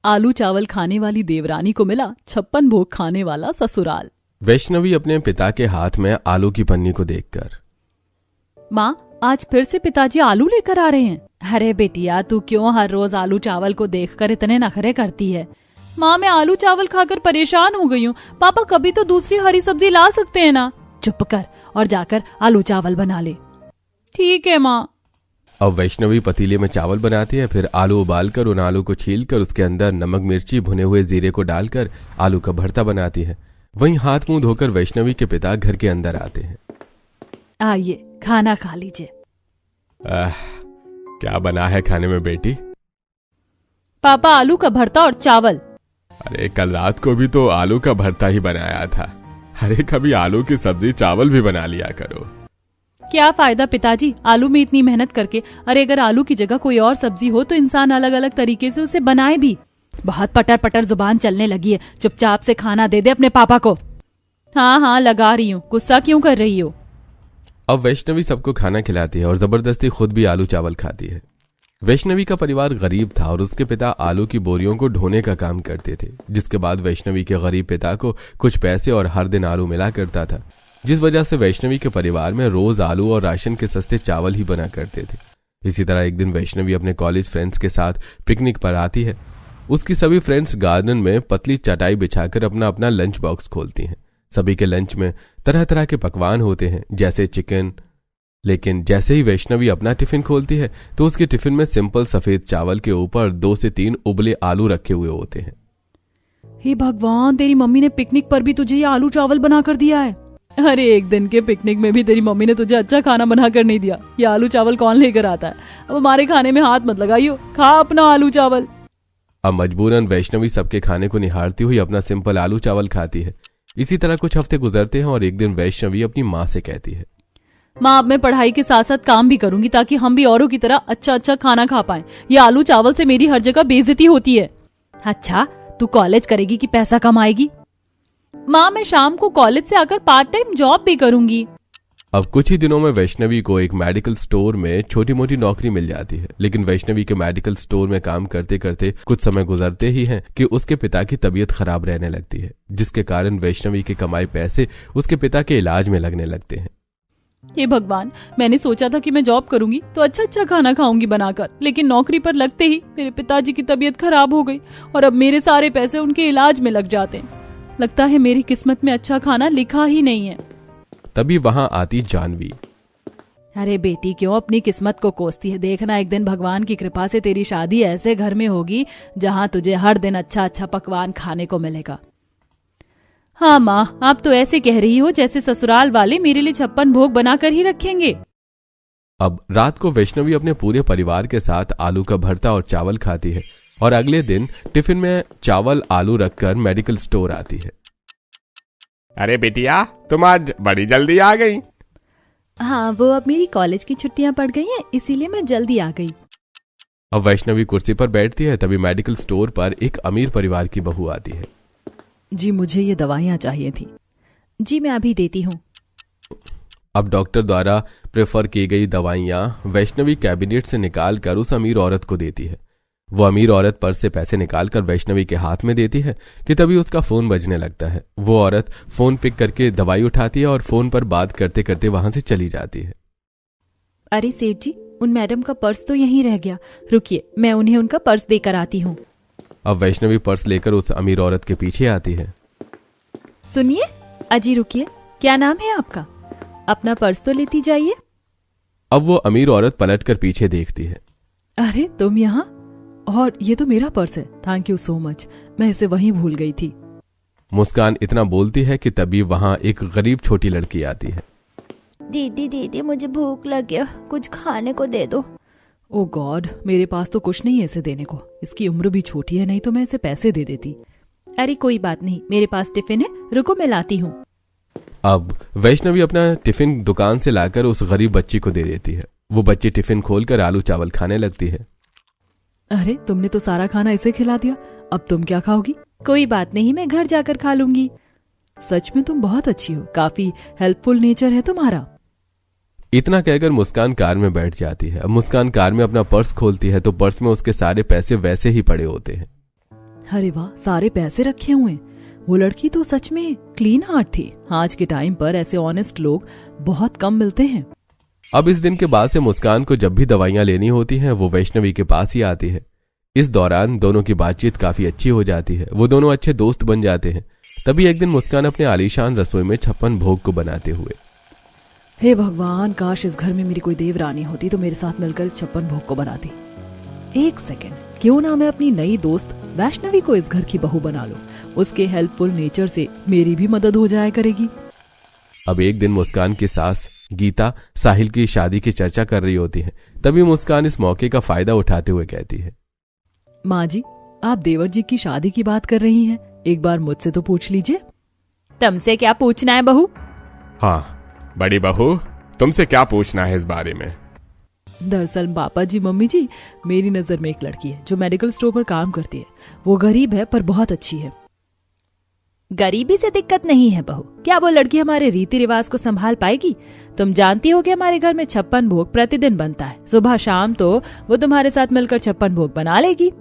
आलू चावल खाने वाली देवरानी को मिला 56 भोग खाने वाला ससुराल। वैष्णवी अपने पिता के हाथ में आलू की पन्नी को देखकर, माँ आज फिर से पिताजी आलू लेकर आ रहे हैं। अरे बेटिया तू क्यों हर रोज आलू चावल को देखकर इतने नखरे करती है। माँ मैं आलू चावल खाकर परेशान हो गई हूँ। पापा कभी तो दूसरी हरी सब्जी ला सकते हैं ना। चुप कर और जाकर आलू चावल बना ले। ठीक है माँ। अब वैष्णवी पतीले में चावल बनाती है, फिर आलू उबालकर उन आलू को छीलकर उसके अंदर नमक मिर्ची भुने हुए जीरे को डालकर आलू का भरता बनाती है। वहीं हाथ मुंह धोकर वैष्णवी के पिता घर के अंदर आते हैं। आइए खाना खा लीजिए। क्या बना है खाने में बेटी? पापा आलू का भरता और चावल। अरे कल रात को भी तो आलू का भरता ही बनाया था। अरे कभी आलू की सब्जी चावल भी बना लिया करो। क्या फायदा पिताजी आलू में इतनी मेहनत करके। अरे अगर आलू की जगह कोई और सब्जी हो तो इंसान अलग अलग तरीके से उसे बनाए भी। बहुत पटर पटर जुबान चलने लगी है। चुपचाप से खाना दे दे अपने पापा को। हाँ लगा रही हूँ, गुस्सा क्यों कर रही हो? अब वैष्णवी सबको खाना खिलाती है और जबरदस्ती खुद भी आलू चावल खाती है। वैष्णवी का परिवार गरीब था और उसके पिता आलू की बोरियों को ढोने का काम करते थे, जिसके बाद वैष्णवी के गरीब पिता को कुछ पैसे और हर दिन आलू मिला करता था, जिस वजह से वैष्णवी के परिवार में रोज आलू और राशन के सस्ते चावल ही बना करते थे। इसी तरह एक दिन वैष्णवी अपने कॉलेज फ्रेंड्स के साथ पिकनिक पर आती है। उसकी सभी फ्रेंड्स गार्डन में पतली चटाई बिछाकर अपना अपना लंच बॉक्स खोलती हैं। सभी के लंच में तरह तरह के पकवान होते हैं, जैसे चिकन। लेकिन जैसे ही वैष्णवी अपना टिफिन खोलती है तो उसके टिफिन में सिंपल सफेद चावल के ऊपर 2 से 3 उबले आलू रखे हुए होते हैं। हे भगवान, तेरी मम्मी ने पिकनिक पर भी तुझे ये आलू चावल बना कर दिया है। अरे एक दिन के पिकनिक में भी तेरी मम्मी ने तुझे अच्छा खाना बना कर नहीं दिया। ये आलू चावल कौन लेकर आता है? अब हमारे खाने में हाथ मत लगाइयो, खा अपना आलू चावल। अब मजबूरन वैष्णवी सबके खाने को निहारती हुई अपना सिंपल आलू चावल खाती है। इसी तरह कुछ हफ्ते गुजरते हैं और एक दिन वैष्णवी अपनी माँ से कहती है, माँ अब मैं पढ़ाई के साथ साथ काम भी करूंगी ताकि हम भी औरों की तरह अच्छा अच्छा खाना खा पाएं। ये आलू चावल से मेरी हर जगह बेइज्जती होती है। अच्छा तू कॉलेज करेगी कि पैसा कमाएगी? माँ मैं शाम को कॉलेज से आकर पार्ट टाइम जॉब भी करूंगी। अब कुछ ही दिनों में वैष्णवी को एक मेडिकल स्टोर में छोटी मोटी नौकरी मिल जाती है। लेकिन वैष्णवी के मेडिकल स्टोर में काम करते करते कुछ समय गुजरते ही हैं कि उसके पिता की तबीयत खराब रहने लगती है, जिसके कारण वैष्णवी के कमाए पैसे उसके पिता के इलाज में लगने लगते हैं। हे भगवान, मैंने सोचा था कि मैं जॉब करूंगी तो अच्छा अच्छा खाना खाऊंगी बनाकर, लेकिन नौकरी पर लगते ही मेरे पिताजी की तबीयत खराब हो गई और अब मेरे सारे पैसे उनके इलाज में लग जाते हैं। लगता है मेरी किस्मत में अच्छा खाना लिखा ही नहीं है। तभी वहां आती जानवी। अरे बेटी क्यों अपनी किस्मत को कोसती है? देखना एक दिन भगवान की कृपा से तेरी शादी ऐसे घर में होगी जहाँ तुझे हर दिन अच्छा अच्छा पकवान खाने को मिलेगा। हाँ माँ, आप तो ऐसे कह रही हो जैसे ससुराल वाले मेरे लिए 56 भोग बनाकर ही रखेंगे। अब रात को वैष्णवी अपने पूरे परिवार के साथ आलू का भरता और चावल खाती है और अगले दिन टिफिन में चावल आलू रखकर मेडिकल स्टोर आती है। अरे बेटिया, तुम आज बड़ी जल्दी आ गई। हाँ वो अब मेरी कॉलेज की छुट्टियां पड़ गई हैं, इसीलिए मैं जल्दी आ गई। अब वैष्णवी कुर्सी पर बैठती है, तभी मेडिकल स्टोर पर एक अमीर परिवार की बहू आती है। जी मुझे ये दवाइयाँ चाहिए थी। जी मैं अभी देती हूँ। अब डॉक्टर द्वारा प्रेफर की गई दवाइयाँ वैष्णवी कैबिनेट से निकालकर उस अमीर औरत को देती है। वो अमीर औरत पर्स से पैसे निकालकर वैष्णवी के हाथ में देती है कि तभी उसका फोन बजने लगता है। वो औरत फोन पिक करके दवाई उठाती है और फोन पर बात करते करते वहां से चली जाती है। अरे सेठ जी, उन मैडम का पर्स तो यहीं रह गया, रुकिए मैं उन्हें उनका पर्स देकर आती हूँ। अब वैष्णवी पर्स लेकर उस अमीर औरत के पीछे आती है। सुनिए, अजी रुकिए, क्या नाम है आपका? अपना पर्स तो लेती जाइए। अब वो अमीर औरत पलटकर पीछे देखती है। अरे तुम यहाँ? और ये तो मेरा पर्स है, थैंक यू सो मच, मैं इसे वहीं भूल गई थी। मुस्कान इतना बोलती है कि तभी वहां एक गरीब छोटी लड़की आती है। दीदी दीदी मुझे भूख लग गया, कुछ खाने को दे दो। ओ गॉड, मेरे पास तो कुछ नहीं है इसे देने को, इसकी उम्र भी छोटी है, नहीं तो मैं इसे पैसे दे देती। अरे कोई बात नहीं, मेरे पास टिफिन है, रुको मैं लाती हूँ। अब वैष्णवी अपना टिफिन दुकान से लाकर उस गरीब बच्ची को दे देती है। वो बच्ची टिफिन खोलकर आलू चावल खाने लगती है। अरे तुमने तो सारा खाना इसे खिला दिया, अब तुम क्या खाओगी? कोई बात नहीं, मैं घर जाकर खा लूंगी। सच में तुम बहुत अच्छी हो, काफी हेल्पफुल नेचर है तुम्हारा। इतना कहकर मुस्कान कार में बैठ जाती है। अब मुस्कान कार में अपना पर्स खोलती है तो पर्स में उसके सारे पैसे वैसे ही पड़े होते हैं। अरे वाह, सारे पैसे रखे हुए। वो लड़की तो सच में क्लीन हार्ट थी। आज के टाइम पर ऐसे ऑनेस्ट लोग बहुत कम मिलते हैं। अब इस दिन के बाद से मुस्कान को जब भी दवाइयां लेनी होती हैं वो वैष्णवी के पास ही आती है। इस दौरान दोनों की बातचीत काफी अच्छी हो जाती है। वो दोनों अच्छे दोस्त बन जाते हैं। तभी एक दिन मुस्कान अपने आलीशान रसोई में 56 भोग को बनाते हुए, हे भगवान, काश इस घर में मेरी कोई देवरानी होती तो मेरे साथ मिलकर इस 56 भोग को बनाती। एक सेकंड, क्यों ना मैं अपनी नई दोस्त वैष्णवी को इस घर की बहू बना लूं। उसके हेल्पफुल नेचर से मेरी भी मदद हो जाया करेगी। अब एक दिन मुस्कान की सास गीता साहिल की शादी की चर्चा कर रही होती है। तभी मुस्कान इस मौके का फायदा उठाते हुए कहती है, माँ जी, आप देवर जी की शादी की बात कर रही हैं, एक बार मुझसे तो पूछ लीजिए। तुमसे क्या पूछना है बहू? हाँ बड़ी बहू, तुमसे क्या पूछना है इस बारे में? दरअसल पापा जी, मम्मी जी, मेरी नजर में एक लड़की है जो मेडिकल स्टोर पर काम करती है। वो गरीब है पर बहुत अच्छी है। गरीबी से दिक्कत नहीं है बहू, क्या वो लड़की हमारे रीति रिवाज को संभाल पाएगी? तुम जानती हो कि हमारे घर में 56 भोग प्रतिदिन बनता है। सुबह शाम तो वो तुम्हारे साथ मिलकर 56 भोग बना लेगी।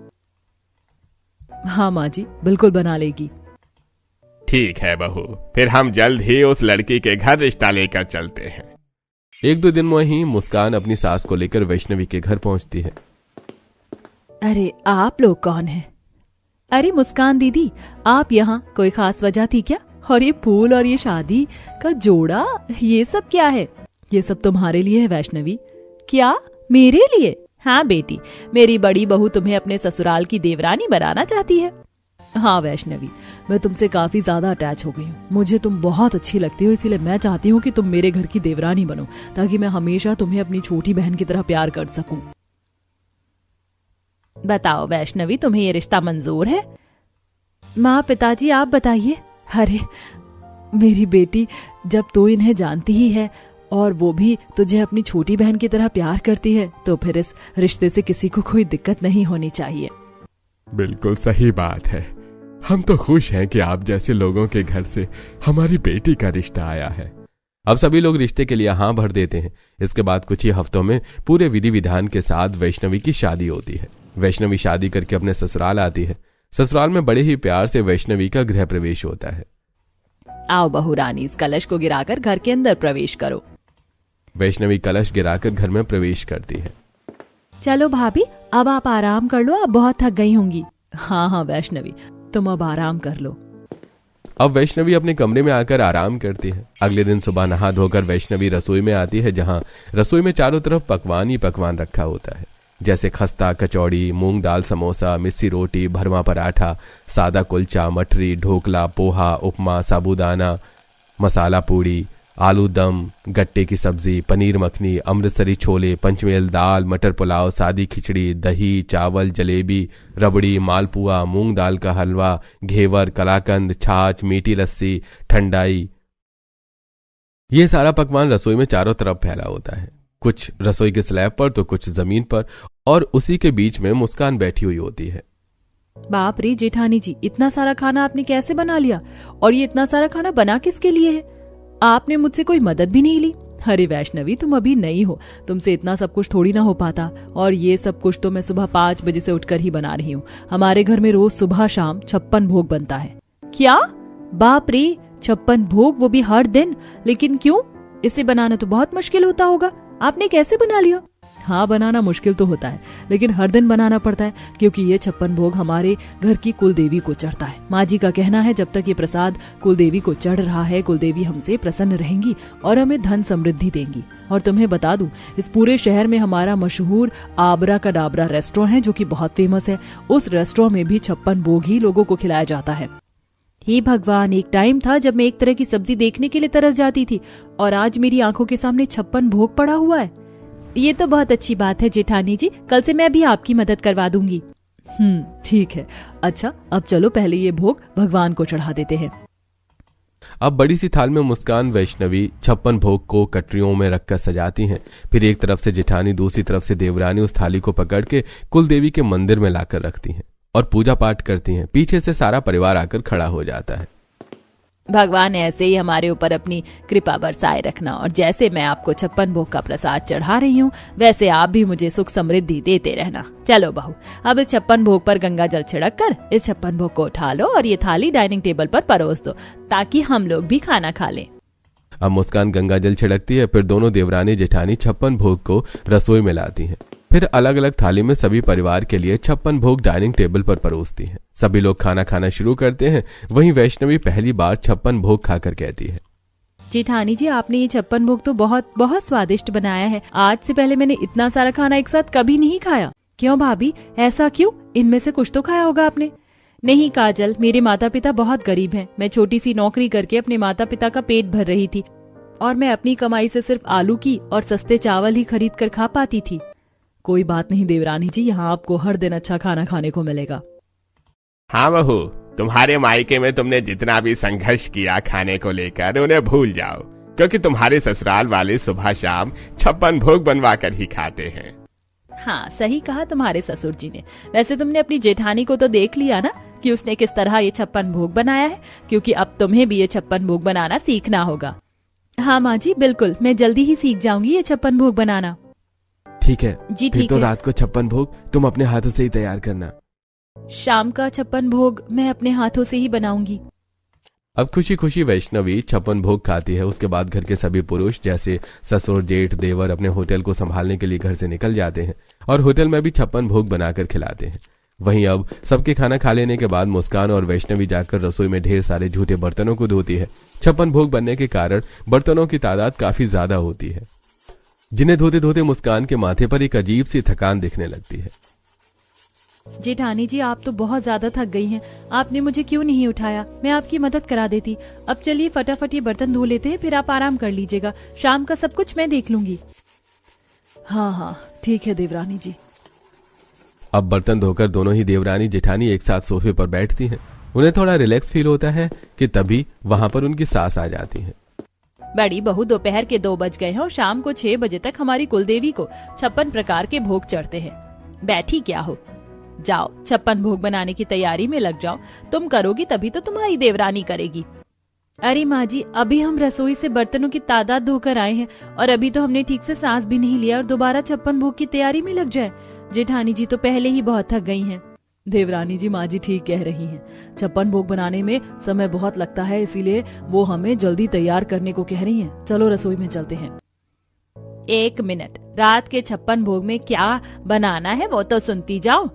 हाँ माँ जी, बिल्कुल बना लेगी। ठीक है बहू, फिर हम जल्द ही उस लड़की के घर रिश्ता लेकर चलते हैं। एक दो दिन में ही मुस्कान अपनी सास को लेकर वैष्णवी के घर पहुंचती है। अरे आप लोग कौन हैं? अरे मुस्कान दीदी, आप यहाँ कोई खास वजह थी क्या? और ये फूल और ये शादी का जोड़ा, ये सब क्या है? ये सब तुम्हारे लिए है वैष्णवी। क्या मेरे लिए? हाँ बेटी, मेरी बड़ी बहू तुम्हें अपने ससुराल की देवरानी बनाना चाहती है। हाँ वैष्णवी, मैं तुमसे काफी ज्यादा अटैच हो गई हूँ। मुझे तुम बहुत अच्छी लगती हो, इसीलिए मैं चाहती हूँ कि तुम मेरे घर की देवरानी बनो, ताकि मैं हमेशा तुम्हें अपनी छोटी बहन की तरह प्यार कर सकूं। बताओ वैष्णवी, तुम्हें ये रिश्ता मंजूर है? माँ, पिताजी आप बताइए। अरे मेरी बेटी, जब तो इन्हें जानती ही है और वो भी तुझे अपनी छोटी बहन की तरह प्यार करती है, तो फिर इस रिश्ते से किसी को कोई दिक्कत नहीं होनी चाहिए। बिल्कुल सही बात है। हम तो खुश हैं कि आप जैसे लोगों के घर से हमारी बेटी का रिश्ता आया है। अब सभी लोग रिश्ते के लिए हाँ भर देते हैं। इसके बाद कुछ ही हफ्तों में पूरे विधि विधान के साथ वैष्णवी की शादी होती है। वैष्णवी शादी करके अपने ससुराल आती है। ससुराल में बड़े ही प्यार से वैष्णवी का गृह प्रवेश होता है। आओ बहू रानी, इस कलश को गिराकर घर के अंदर प्रवेश करो। वैष्णवी कलश गिराकर घर में प्रवेश करती है। चलो भाभी, अब आप आराम कर लो, आप बहुत थक गई होंगी। हाँ हाँ वैष्णवी, तुम अब आराम कर लो। अब वैष्णवी अपने कमरे में आकर आराम करती है। अगले दिन सुबह नहा धोकर वैष्णवी रसोई में आती है, जहां रसोई में चारों तरफ पकवान ही पकवान रखा होता है, जैसे खस्ता, कचौड़ी, मूंग दाल समोसा, मिस्सी रोटी, भरवा पराठा, सादा कुलचा, मठरी, ढोकला, पोहा, उपमा, साबूदाना, मसाला पूड़ी, आलू दम, गट्टे की सब्जी, पनीर मखनी, अमृतसरी छोले, पंचमेल दाल, मटर पुलाव, सादी खिचड़ी, दही, चावल, जलेबी, रबड़ी, मालपुआ, मूंग दाल का हलवा, घेवर, कलाकंद, छाछ, मीठी लस्सी, ठंडाई। ये सारा पकवान रसोई में चारों तरफ फैला होता है, कुछ रसोई के स्लैब पर तो कुछ जमीन पर, और उसी के बीच में मुस्कान बैठी हुई होती है। बाप रे जेठानी जी, इतना सारा खाना आपने कैसे बना लिया? और ये इतना सारा खाना बना किसके लिए है? आपने मुझसे कोई मदद भी नहीं ली? अरे वैष्णवी, तुम अभी नई हो, तुमसे इतना सब कुछ थोड़ी ना हो पाता। और ये सब कुछ तो मैं सुबह 5 बजे से उठकर ही बना रही हूँ। हमारे घर में रोज सुबह शाम 56 भोग बनता है। क्या? बाप रे, 56 भोग, वो भी हर दिन? लेकिन क्यों? इसे बनाना तो बहुत मुश्किल होता होगा, आपने कैसे बना लिया? हाँ, बनाना मुश्किल तो होता है, लेकिन हर दिन बनाना पड़ता है, क्योंकि ये 56 भोग हमारे घर की कुलदेवी को चढ़ता है। माँ जी का कहना है, जब तक ये प्रसाद कुलदेवी को चढ़ रहा है, कुलदेवी हमसे प्रसन्न रहेंगी और हमें धन समृद्धि देंगी। और तुम्हें बता दूं, इस पूरे शहर में हमारा मशहूर आबरा का डाबरा रेस्टोरेंट है, जो कि बहुत फेमस है। उस रेस्टोरेंट में भी 56 भोग ही लोगों को खिलाया जाता है। हे भगवान, एक टाइम था जब मैं एक तरह की सब्जी देखने के लिए तरस जाती थी, और आज मेरी आंखों के सामने 56 भोग पड़ा हुआ है। ये तो बहुत अच्छी बात है जेठानी जी, कल से मैं भी आपकी मदद करवा दूंगी। ठीक है। अच्छा, अब चलो पहले ये भोग भगवान को चढ़ा देते हैं। अब बड़ी सी थाल में मुस्कान वैष्णवी 56 भोग को कटरियों में रखकर सजाती हैं। फिर एक तरफ से जेठानी, दूसरी तरफ से देवरानी उस थाली को पकड़ के कुलदेवी के मंदिर में लाकर रखती हैं और पूजा पाठ करती हैं। पीछे से सारा परिवार आकर खड़ा हो जाता है। भगवान ऐसे ही हमारे ऊपर अपनी कृपा बरसाए रखना, और जैसे मैं आपको 56 भोग का प्रसाद चढ़ा रही हूँ वैसे आप भी मुझे सुख समृद्धि देते रहना। चलो बहू, अब इस 56 भोग पर गंगा जल छिड़क कर इस 56 भोग को उठा लो और ये थाली डाइनिंग टेबल पर परोस दो ताकि हम लोग भी खाना खा लें। अब मुस्कान गंगा जल छिड़कती है, फिर दोनों देवरानी जेठानी 56 भोग को रसोई में लाती हैं। फिर अलग अलग थाली में सभी परिवार के लिए 56 भोग डाइनिंग टेबल पर परोसती हैं। सभी लोग खाना खाना शुरू करते हैं। वहीं वैष्णवी पहली बार 56 भोग खाकर कहती है, जेठानी जी आपने ये 56 भोग तो बहुत बहुत स्वादिष्ट बनाया है। आज से पहले मैंने इतना सारा खाना एक साथ कभी नहीं खाया। क्यों भाभी, ऐसा क्यों? इनमें से कुछ तो खाया होगा आपने। नहीं काजल, मेरे माता पिता बहुत गरीब हैं। मैं छोटी सी नौकरी करके अपने माता पिता का पेट भर रही थी और मैं अपनी कमाई से सिर्फ आलू की और सस्ते चावल ही खरीद कर खा पाती थी। कोई बात नहीं देवरानी जी, यहाँ आपको हर दिन अच्छा खाना खाने को मिलेगा। हाँ बहू, तुम्हारे मायके में तुमने जितना भी संघर्ष किया खाने को लेकर उन्हें भूल जाओ, क्योंकि तुम्हारे ससुराल वाले सुबह शाम 56 भोग बनवा कर ही खाते हैं। हाँ सही कहा तुम्हारे ससुर जी ने। वैसे तुमने अपनी जेठानी को तो देख लिया ना कि उसने किस तरह ये 56 भोग बनाया है, क्योंकि अब तुम्हें भी ये 56 भोग बनाना सीखना होगा। हाँ माँ जी बिल्कुल, मैं जल्दी ही सीख जाऊंगी ये 56 भोग बनाना। ठीक है जी फिर ठीक तो है। रात को 56 भोग तुम अपने हाथों से ही तैयार करना। शाम का 56 भोग मैं अपने हाथों से ही बनाऊंगी। अब खुशी खुशी वैष्णवी 56 भोग खाती है। उसके बाद घर के सभी पुरुष जैसे ससुर जेठ देवर अपने होटल को संभालने के लिए घर से निकल जाते हैं और होटल में भी 56 भोग बनाकर खिलाते हैं। वहीं अब सबके खाना खा लेने के बाद मुस्कान और वैष्णवी जाकर रसोई में ढेर सारे झूठे बर्तनों को धोती है। 56 भोग बनने के कारण बर्तनों की तादाद काफी ज्यादा होती है, जिन्हें धोते धोते मुस्कान के माथे पर एक अजीब सी थकान दिखने लगती है। जेठानी जी आप तो बहुत ज्यादा थक गई हैं। आपने मुझे क्यों नहीं उठाया? मैं आपकी मदद करा देती। अब चलिए फटाफट ये बर्तन धो लेते हैं, फिर आप आराम कर लीजिएगा। शाम का सब कुछ मैं देख लूंगी। हाँ हाँ ठीक है देवरानी जी। अब बर्तन धोकर दोनों ही देवरानी जेठानी एक साथ सोफे पर बैठती हैं। उन्हें थोड़ा रिलैक्स फील होता है कि तभी वहां पर उनकी सास आ जाती है। बड़ी बहू, दोपहर के 2 बज गए हैं और शाम को 6 बजे तक हमारी कुलदेवी को 56 प्रकार के भोग चढ़ते हैं। बैठी क्या हो, जाओ 56 भोग बनाने की तैयारी में लग जाओ। तुम करोगी तभी तो तुम्हारी देवरानी करेगी। अरे माँ जी, अभी हम रसोई से बर्तनों की तादाद धोकर आए हैं और अभी तो हमने ठीक से सांस भी नहीं लिया और दोबारा 56 भोग की तैयारी में लग जाए। जेठानी जी तो पहले ही बहुत थक गई हैं। देवरानी जी, माँ जी ठीक कह रही हैं। 56 भोग बनाने में समय बहुत लगता है, इसीलिए वो हमें जल्दी तैयार करने को कह रही हैं। चलो रसोई में चलते हैं। 1 मिनट, रात के 56 भोग में क्या बनाना है वो तो सुनती जाओ।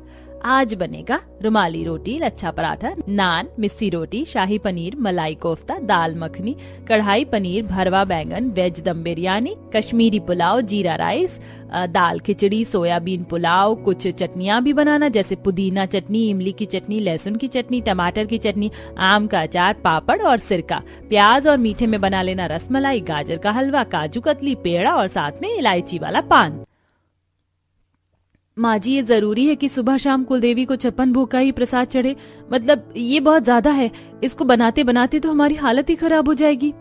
आज बनेगा रुमाली रोटी, लच्छा पराठा, नान, मिस्सी रोटी, शाही पनीर, मलाई कोफ्ता, दाल मखनी, कढ़ाई पनीर, भरवा बैंगन, वेज दम बिरयानी, कश्मीरी पुलाव, जीरा राइस, दाल खिचड़ी, सोयाबीन पुलाव। कुछ चटनियाँ भी बनाना जैसे पुदीना चटनी, इमली की चटनी, लहसुन की चटनी, टमाटर की चटनी, आम का अचार, पापड़ और सिरका। प्याज और मीठे में बना लेना रसमलाई, गाजर का हलवा, काजू कतली, पेड़ा और साथ में इलायची वाला पान। माँ जी, ये जरूरी है कि सुबह शाम कुलदेवी को 56 भोग का ही प्रसाद चढ़े? मतलब ये बहुत ज्यादा है। इसको बनाते बनाते तो हमारी हालत ही खराब हो जाएगी।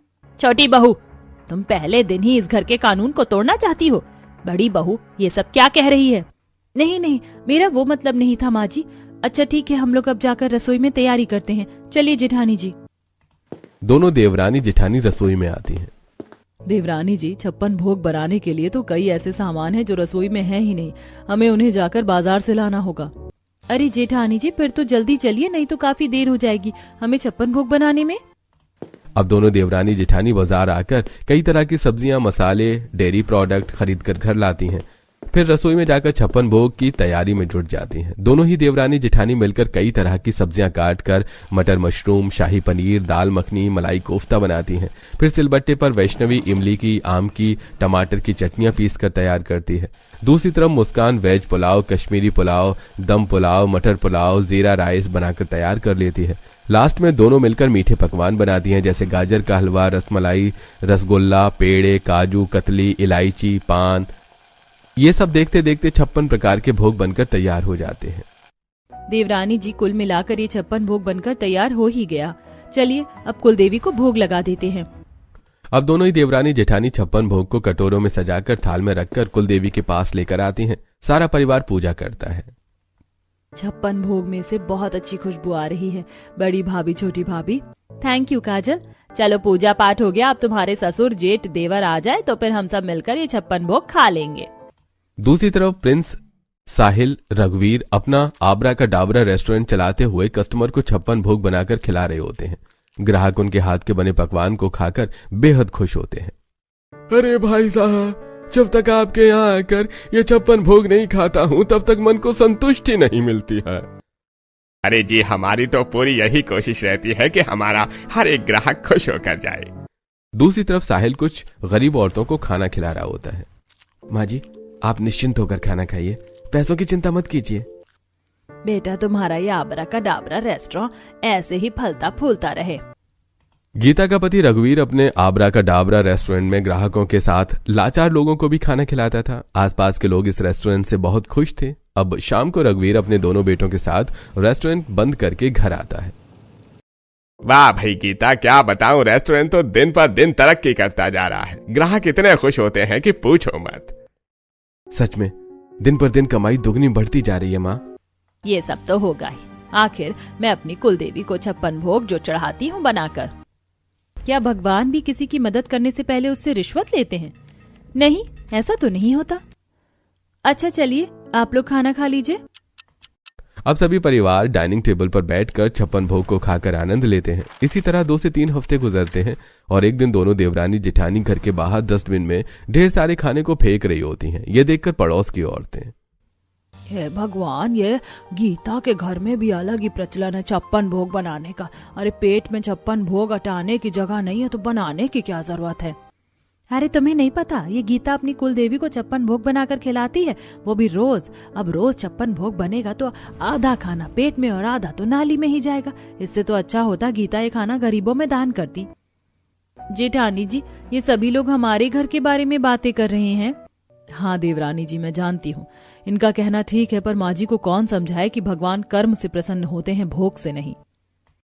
छोटी बहू, तुम पहले दिन ही इस घर के कानून को तोड़ना चाहती हो। बड़ी बहू ये सब क्या कह रही है? नहीं नहीं, मेरा वो मतलब नहीं था माँ जी। अच्छा ठीक है, हम लोग अब जाकर रसोई में तैयारी करते हैं। चलिए जेठानी जी। दोनों देवरानी जेठानी रसोई में आती हैं। देवरानी जी, 56 भोग बनाने के लिए तो कई ऐसे सामान हैं जो रसोई में हैं ही नहीं। हमें उन्हें जाकर बाजार से लाना होगा। अरे जेठानी जी, फिर तो जल्दी चलिए, नहीं तो काफी देर हो जाएगी हमें 56 भोग बनाने में। अब दोनों देवरानी जेठानी बाजार आकर कई तरह की सब्जियां, मसाले, डेयरी प्रोडक्ट खरीद कर घर लाती हैं। फिर रसोई में जाकर 56 भोग की तैयारी में जुट जाती हैं। दोनों ही देवरानी जेठानी मिलकर कई तरह की सब्जियां काट कर मटर मशरूम, शाही पनीर, दाल मखनी, मलाई कोफ्ता बनाती हैं। फिर सिलबट्टे पर वैष्णवी इमली की, आम की, टमाटर की चटनियां पीस कर तैयार करती है। दूसरी तरफ मुस्कान वेज पुलाव, कश्मीरी पुलाव, दम पुलाव, मटर पुलाव, जीरा राइस बनाकर तैयार कर लेती है। लास्ट में दोनों मिलकर मीठे पकवान बनाती हैं जैसे गाजर का हलवा, रसमलाई, रसगुल्ला, पेड़े, काजू कतली, इलायची, पान। ये सब देखते देखते 56 प्रकार के भोग बनकर तैयार हो जाते हैं। देवरानी जी, कुल मिलाकर ये 56 भोग बनकर तैयार हो ही गया। चलिए अब कुलदेवी को भोग लगा देते हैं। अब दोनों ही देवरानी जेठानी 56 भोग को कटोरों में सजाकर थाल में रखकर कुलदेवी के पास लेकर आती हैं। सारा परिवार पूजा करता है। 56 भोग में से बहुत अच्छी खुशबू आ रही है। बड़ी भाभी, छोटी भाभी, थैंक यू काजल। चलो पूजा पाठ हो गया, अब तुम्हारे ससुर जेठ देवर आ जाए तो फिर हम सब मिलकर ये 56 भोग खा लेंगे। दूसरी तरफ प्रिंस साहिल रघुवीर अपना आबरा का डाबरा रेस्टोरेंट चलाते हुए कस्टमर को 56 भोग बनाकर खिला रहे होते हैं। ग्राहक उनके हाथ के बने पकवान को खाकर बेहद खुश होते हैं। अरे भाई साहब, जब तक आपके यहाँ आकर ये 56 भोग नहीं खाता हूँ तब तक मन को संतुष्टि नहीं मिलती है। अरे जी, हमारी तो पूरी यही कोशिश रहती है कि हमारा हर एक ग्राहक खुश होकर जाए। दूसरी तरफ साहिल कुछ गरीब औरतों को खाना खिला रहा होता है। माँ जी, आप निश्चिंत होकर खाना खाइए, पैसों की चिंता मत कीजिए। बेटा, तुम्हारा ये आबरा का डाबरा रेस्टोरेंट ऐसे ही फलता फूलता रहे। गीता का पति रघुवीर अपने आबरा का डाबरा रेस्टोरेंट में ग्राहकों के साथ लाचार लोगों को भी खाना खिलाता था। आसपास के लोग इस रेस्टोरेंट से बहुत खुश थे। अब शाम को रघुवीर अपने दोनों बेटों के साथ रेस्टोरेंट बंद करके घर आता है। वाह भाई गीता, क्या बताऊं, रेस्टोरेंट तो दिन पर दिन तरक्की करता जा रहा है। ग्राहक इतने खुश होते हैं कि पूछो मत। सच में दिन पर दिन कमाई दुगनी बढ़ती जा रही है माँ। ये सब तो होगा ही, आखिर मैं अपनी कुलदेवी को 56 भोग जो चढ़ाती हूँ बनाकर। क्या भगवान भी किसी की मदद करने से पहले उससे रिश्वत लेते हैं? नहीं, ऐसा तो नहीं होता। अच्छा चलिए, आप लोग खाना खा लीजिए। अब सभी परिवार डाइनिंग टेबल पर बैठकर 56 भोग को खाकर आनंद लेते हैं। इसी तरह 2 से 3 हफ्ते गुजरते हैं और एक दिन दोनों देवरानी जेठानी घर के बाहर डस्टबिन में ढेर सारे खाने को फेंक रही होती हैं। ये देखकर पड़ोस की औरतें, हे भगवान, ये गीता के घर में भी अलग ही प्रचलन है 56 भोग बनाने का। अरे पेट में 56 भोग हटाने की जगह नहीं है तो बनाने की क्या जरूरत है? अरे तुम्हें नहीं पता, ये गीता अपनी कुलदेवी को 56 भोग बनाकर खिलाती है, वो भी रोज। अब रोज 56 भोग बनेगा तो आधा खाना पेट में और आधा तो नाली में ही जाएगा। इससे तो अच्छा होता गीता ये खाना गरीबों में दान करती। जेठानी जी, ये सभी लोग हमारे घर के बारे में बातें कर रहे हैं। हाँ देवरानी जी, मैं जानती हूँ, इनका कहना ठीक है, पर माँ जी को कौन समझाए कि भगवान कर्म से प्रसन्न होते हैं, भोग से नहीं।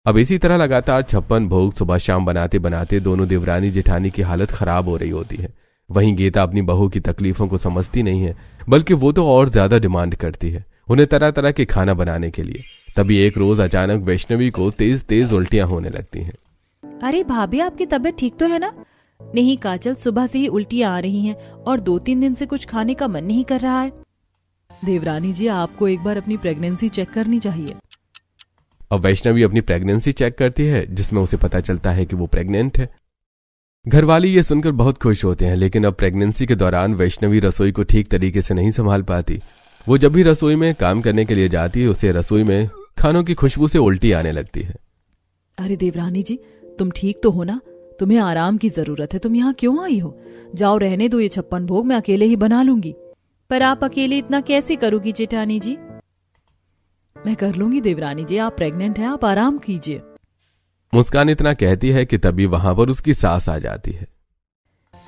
अब इसी तरह लगातार 56 भोग सुबह शाम बनाते बनाते दोनों देवरानी जेठानी की हालत खराब हो रही होती है। वहीं गीता अपनी बहू की तकलीफों को समझती नहीं है, बल्कि वो तो और ज्यादा डिमांड करती है उन्हें तरह तरह के खाना बनाने के लिए। तभी एक रोज अचानक वैष्णवी को तेज तेज उल्टियां होने लगती हैं। अरे भाभी, आपकी तबीयत ठीक तो है ना? नहीं काजल, सुबह से ही उल्टियां आ रही हैं और 2-3 दिन से कुछ खाने का मन नहीं कर रहा है। देवरानी जी, आपको एक बार अपनी प्रेगनेंसी चेक करनी चाहिए। अब वैष्णवी अपनी प्रेगनेंसी चेक करती है, जिसमें उसे पता चलता है कि वो प्रेग्नेंट है। घरवाली ये सुनकर बहुत खुश होते हैं, लेकिन अब प्रेगनेंसी के दौरान वैष्णवी रसोई को ठीक तरीके से नहीं संभाल पाती। वो जब भी रसोई में काम करने के लिए जाती है, उसे रसोई में खानों की खुशबू से उल्टी आने लगती है। अरे देवरानी जी, तुम ठीक तो हो ना? तुम्हें आराम की जरूरत है, तुम यहाँ क्यों आई हो? जाओ रहने दो, ये 56 भोग मैं अकेले ही बना लूंगी। पर आप अकेले इतना कैसे करोगी जेठानी जी? मैं कर लूंगी देवरानी जी, आप प्रेग्नेंट हैं, आप आराम कीजिए। मुस्कान इतना कहती है कि तभी वहां पर उसकी सास आ जाती है।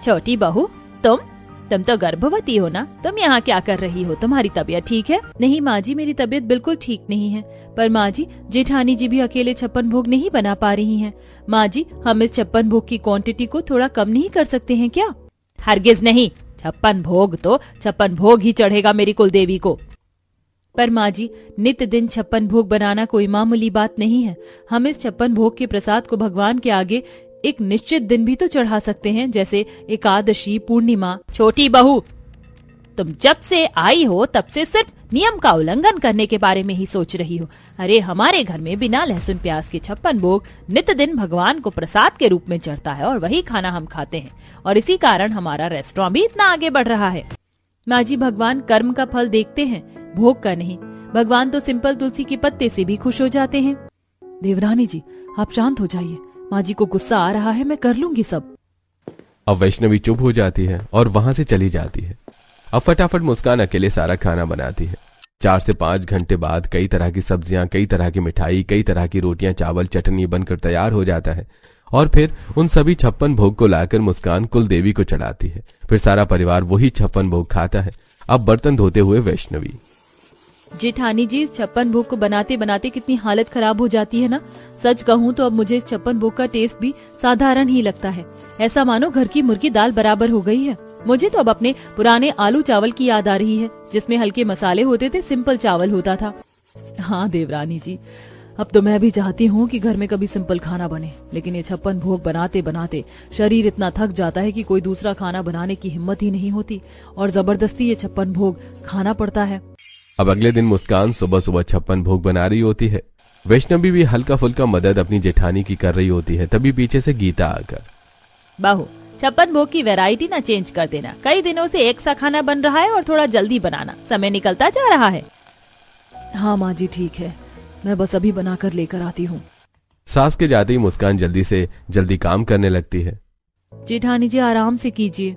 छोटी बहू, तुम तो गर्भवती हो ना? तुम यहाँ क्या कर रही हो? तुम्हारी तबीयत ठीक है? नहीं माँ जी, मेरी तबीयत बिल्कुल ठीक नहीं है। पर माँ जी, जेठानी जी भी अकेले 56 भोग नहीं बना पा रही हैं। माँ जी, हम इस 56 भोग की क्वांटिटी को थोड़ा कम नहीं कर सकते हैं क्या? हरगिज नहीं, 56 भोग तो 56 भोग ही चढ़ेगा मेरी कुलदेवी को। पर माँ जी, नित्य दिन 56 भोग बनाना कोई मामूली बात नहीं है। हम इस 56 भोग के प्रसाद को भगवान के आगे एक निश्चित दिन भी तो चढ़ा सकते हैं, जैसे एकादशी, पूर्णिमा। छोटी बहू, तुम जब से आई हो तब से सिर्फ नियम का उल्लंघन करने के बारे में ही सोच रही हो। अरे हमारे घर में बिना लहसुन प्याज के 56 भोग नित्य दिन भगवान को प्रसाद के रूप में चढ़ता है और वही खाना हम खाते हैं, और इसी कारण हमारा रेस्टोरेंट भी इतना आगे बढ़ रहा है। माँ जी, भगवान कर्म का फल देखते हैं, भोग का नहीं। भगवान तो सिंपल तुलसी के पत्ते से भी खुश हो जाते हैं। देवरानी जी, आप शांत हो जाइए, माँ जी को गुस्सा आ रहा है, मैं कर लूंगी सब। अब वैष्णवी चुप हो जाती है और वहां से चली जाती है। अब फटाफट मुस्कान अकेले सारा खाना बनाती है। 4 से 5 घंटे बाद कई तरह की सब्जियां, कई तरह की मिठाई, कई तरह की रोटियां, चावल, चटनी बनकर तैयार हो जाता है और फिर उन सभी 56 भोग को लाकर मुस्कान कुल देवी को चढ़ाती है। फिर सारा परिवार वही 56 भोग खाता है। अब बर्तन धोते हुए वैष्णवी, जेठानी जी, इस 56 भोग को बनाते बनाते कितनी हालत खराब हो जाती है ना। सच कहूँ तो अब मुझे इस 56 भोग का टेस्ट भी साधारण ही लगता है। ऐसा मानो घर की मुर्गी दाल बराबर हो गई है। मुझे तो अब अपने पुराने आलू चावल की याद आ रही है, जिसमें हल्के मसाले होते थे, सिंपल चावल होता था। हाँ देवरानी जी, अब तो मैं भी चाहती हूँ कि घर में कभी सिंपल खाना बने, लेकिन ये 56 भोग बनाते बनाते शरीर इतना थक जाता है कि कोई दूसरा खाना बनाने की हिम्मत ही नहीं होती और जबरदस्ती ये 56 भोग खाना पड़ता है। अब अगले दिन मुस्कान सुबह सुबह 56 भोग बना रही होती है। वैष्णवी भी हल्का फुल्का मदद अपनी जेठानी की कर रही होती है। तभी पीछे से गीता आकर, बहू 56 भोग की वैरायटी ना चेंज कर देना, कई दिनों से एक सा खाना बन रहा है और थोड़ा जल्दी बनाना, समय निकलता जा रहा है। हाँ माँ जी ठीक है, मैं बस अभी बनाकर लेकर आती हूँ। सास के जाते ही मुस्कान जल्दी से जल्दी काम करने लगती है। जेठानी जी आराम से कीजिए।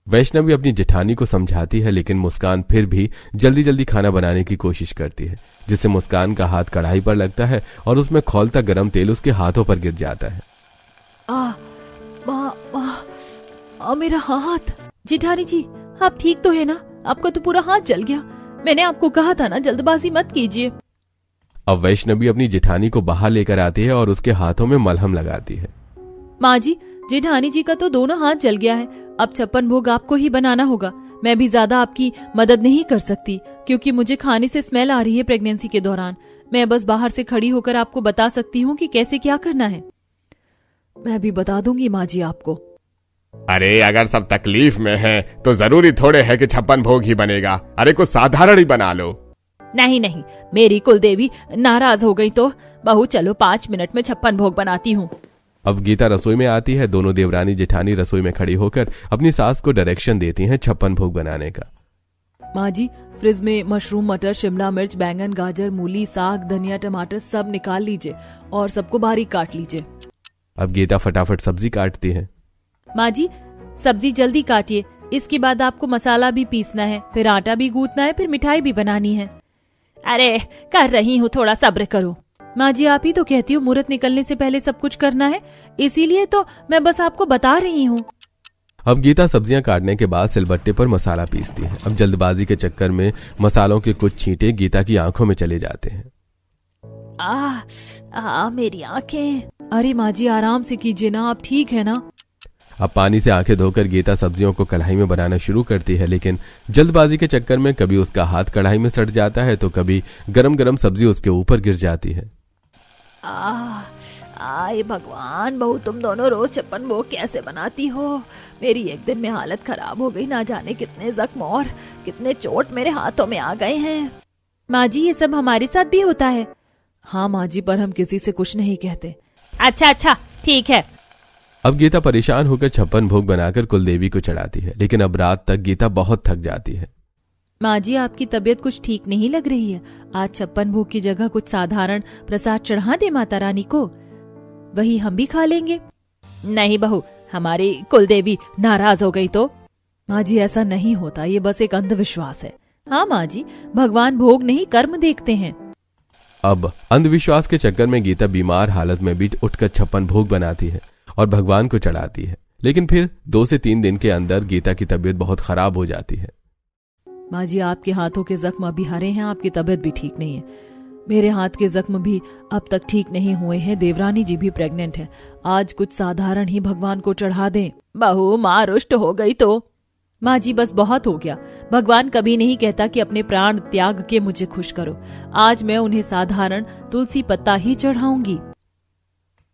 वैष्णवी अपनी जेठानी को समझाती है, लेकिन मुस्कान फिर भी जल्दी जल्दी खाना बनाने की कोशिश करती है, जिससे मुस्कान का हाथ कढ़ाई पर लगता है और उसमें खौलता गर्म तेल उसके हाथों पर गिर जाता है। मेरा हाथ। जेठानी जी आप ठीक तो है ना? आपका तो पूरा हाथ जल गया। मैंने आपको कहा था ना जल्दबाजी मत कीजिए। अब वैष्णवी अपनी जेठानी को बाहर लेकर आती है और उसके हाथों में मलहम लगाती है। माँ जी जेठानी जी का तो दोनों हाथ जल गया है, अब 56 भोग आपको ही बनाना होगा। मैं भी ज्यादा आपकी मदद नहीं कर सकती क्योंकि मुझे खाने से स्मेल आ रही है प्रेगनेंसी के दौरान। मैं बस बाहर से खड़ी होकर आपको बता सकती हूँ कि कैसे क्या करना है। मैं भी बता दूंगी माँ जी आपको। अरे अगर सब तकलीफ में है तो जरूरी थोड़े है कि 56 भोग ही बनेगा। अरे कुछ साधारण ही बना लो। नहीं नहीं, मेरी कुलदेवी नाराज हो गई तो बहू चलो 5 मिनट में 56 भोग बनाती हूँ। अब गीता रसोई में आती है। दोनों देवरानी जेठानी रसोई में खड़ी होकर अपनी सास को डायरेक्शन देती हैं 56 भोग बनाने का। माँ जी फ्रिज में मशरूम, मटर, शिमला मिर्च, बैंगन, गाजर, मूली, साग, धनिया, टमाटर सब निकाल लीजिए और सबको बारीक काट लीजिए। अब गीता फटाफट सब्जी काटती है। माँ जी सब्जी जल्दी काटिए, इसके बाद आपको मसाला भी पीसना है, फिर आटा भी गूंथना है, फिर मिठाई भी बनानी है। अरे कर रही हूँ, थोड़ा सब्र करो। माँ जी आप ही तो कहती हो मुहूर्त निकलने से पहले सब कुछ करना है, इसीलिए तो मैं बस आपको बता रही हूँ। अब गीता सब्जियां काटने के बाद सिलबट्टे पर मसाला पीसती है। अब जल्दबाजी के चक्कर में मसालों के कुछ छींटे गीता की आंखों में चले जाते हैं। मेरी आंखें। अरे माँ जी आराम से कीजिए ना, आप ठीक है ना? अब पानी से आंखें धोकर गीता सब्जियों को कढ़ाई में बनाना शुरू करती है, लेकिन जल्दबाजी के चक्कर में कभी उसका हाथ कढ़ाई में सट जाता है तो कभी गरम गरम सब्जी उसके ऊपर गिर जाती है। आए भगवान, बहू तुम दोनों रोज 56 भोग कैसे बनाती हो? मेरी एक दिन में हालत खराब हो गई, ना जाने कितने जख्म और कितने चोट मेरे हाथों में आ गए हैं। माँ जी ये सब हमारे साथ भी होता है। हाँ माँ जी, पर हम किसी से कुछ नहीं कहते। अच्छा ठीक है। अब गीता परेशान होकर 56 भोग बनाकर कुलदेवी को चढ़ाती है, लेकिन अब रात तक गीता बहुत थक जाती है। माँ जी आपकी तबीयत कुछ ठीक नहीं लग रही है, आज 56 भोग की जगह कुछ साधारण प्रसाद चढ़ा दे माता रानी को, वही हम भी खा लेंगे। नहीं बहू, हमारी कुलदेवी नाराज हो गई तो? माँ जी ऐसा नहीं होता, ये बस एक अंधविश्वास है। हाँ माँ जी, भगवान भोग नहीं कर्म देखते हैं। अब अंधविश्वास के चक्कर में गीता बीमार हालत में भी उठकर 56 भोग बनाती है और भगवान को चढ़ाती है, लेकिन फिर 2 से 3 दिन के अंदर गीता की तबीयत बहुत खराब हो जाती है। माँ जी आपके हाथों के जख्म अभी हरे हैं, आपकी तबीयत भी ठीक नहीं है। मेरे हाथ के जख्म भी अब तक ठीक नहीं हुए हैं, देवरानी जी भी प्रेग्नेंट है, आज कुछ साधारण ही भगवान को चढ़ा दें। बहू माँ रुष्ट हो गई तो? माँ जी बस बहुत हो गया, भगवान कभी नहीं कहता कि अपने प्राण त्याग के मुझे खुश करो। आज मैं उन्हें साधारण तुलसी पत्ता ही चढ़ाऊंगी।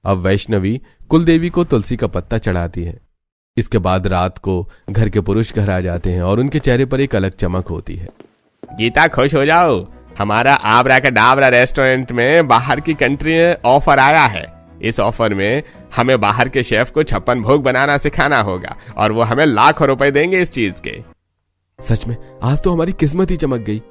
अब वैष्णवी कुलदेवी को तुलसी का पत्ता चढ़ाती है। इसके बाद रात को घर के पुरुष घर आ जाते हैं और उनके चेहरे पर एक अलग चमक होती है। गीता खुश हो जाओ, हमारा आबरा का डाबरा रेस्टोरेंट में बाहर की कंट्री में ऑफर आया है। इस ऑफर में हमें बाहर के शेफ को 56 भोग बनाना सिखाना होगा और वो हमें लाखों रुपए देंगे इस चीज के। सच में आज तो हमारी किस्मत ही चमक गई।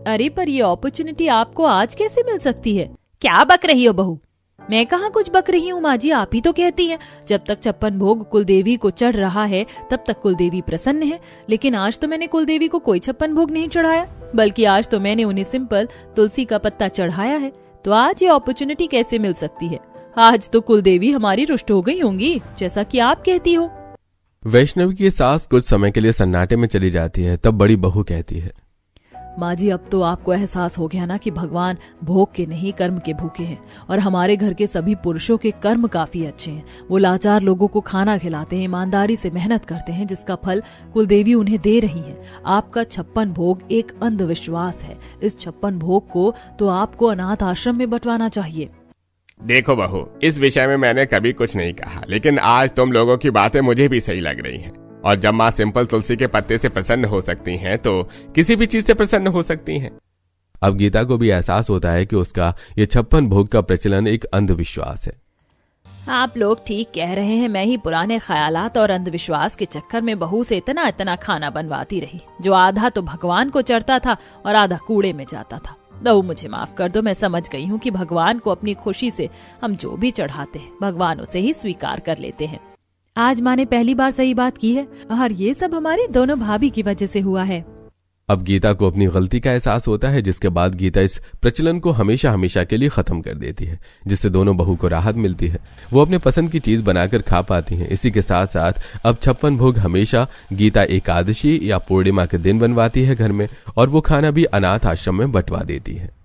अरे पर ये अपॉर्चुनिटी आपको आज कैसे मिल सकती है? क्या बक रही हो बहू? मैं कहाँ कुछ बक रही हूँ माँ जी, आप ही तो कहती हैं जब तक 56 भोग कुलदेवी को चढ़ रहा है तब तक कुलदेवी प्रसन्न है। लेकिन आज तो मैंने कुलदेवी को कोई 56 भोग नहीं चढ़ाया, बल्कि आज तो मैंने उन्हें सिंपल तुलसी का पत्ता चढ़ाया है। तो आज ये अपॉर्चुनिटी कैसे मिल सकती है? आज तो कुलदेवी हमारी रुष्ट हो गई होंगी, जैसा कि आप कहती हो। वैष्णवी की सास कुछ समय के लिए सन्नाटे में चली जाती है। तब बड़ी बहू कहती है, माँ जी, अब तो आपको एहसास हो गया ना कि भगवान भोग के नहीं कर्म के भूखे हैं, और हमारे घर के सभी पुरुषों के कर्म काफी अच्छे हैं। वो लाचार लोगों को खाना खिलाते हैं, ईमानदारी से मेहनत करते हैं, जिसका फल कुलदेवी उन्हें दे रही है। आपका 56 भोग एक अंधविश्वास है। इस 56 भोग को तो आपको अनाथ आश्रम में बंटवाना चाहिए। देखो बहू, इस विषय में मैंने कभी कुछ नहीं कहा, लेकिन आज तुम लोगों की बातें मुझे भी सही लग रही हैं। और जब माँ सिंपल तुलसी के पत्ते से प्रसन्न हो सकती हैं, तो किसी भी चीज से प्रसन्न हो सकती हैं। अब गीता को भी एहसास होता है कि उसका ये 56 भोग का प्रचलन एक अंधविश्वास है। आप लोग ठीक कह रहे हैं। मैं ही पुराने ख्यालात और अंधविश्वास के चक्कर में बहू से इतना इतना खाना बनवाती रही, जो आधा तो भगवान को चढ़ता था और आधा कूड़े में जाता था। बहू, मुझे माफ कर दो। मैं समझ गई हूँ कि भगवान को अपनी खुशी से हम जो भी चढ़ाते हैं, भगवान उसे ही स्वीकार कर लेते हैं। आज माँ ने पहली बार सही बात की है, और ये सब हमारी दोनों भाभी की वजह से हुआ है। अब गीता को अपनी गलती का एहसास होता है, जिसके बाद गीता इस प्रचलन को हमेशा हमेशा के लिए खत्म कर देती है, जिससे दोनों बहू को राहत मिलती है। वो अपने पसंद की चीज बनाकर खा पाती हैं। इसी के साथ साथ अब 56 भोग हमेशा गीता एकादशी या पूर्णिमा के दिन बनवाती है घर में, और वो खाना भी अनाथ आश्रम में बंटवा देती है।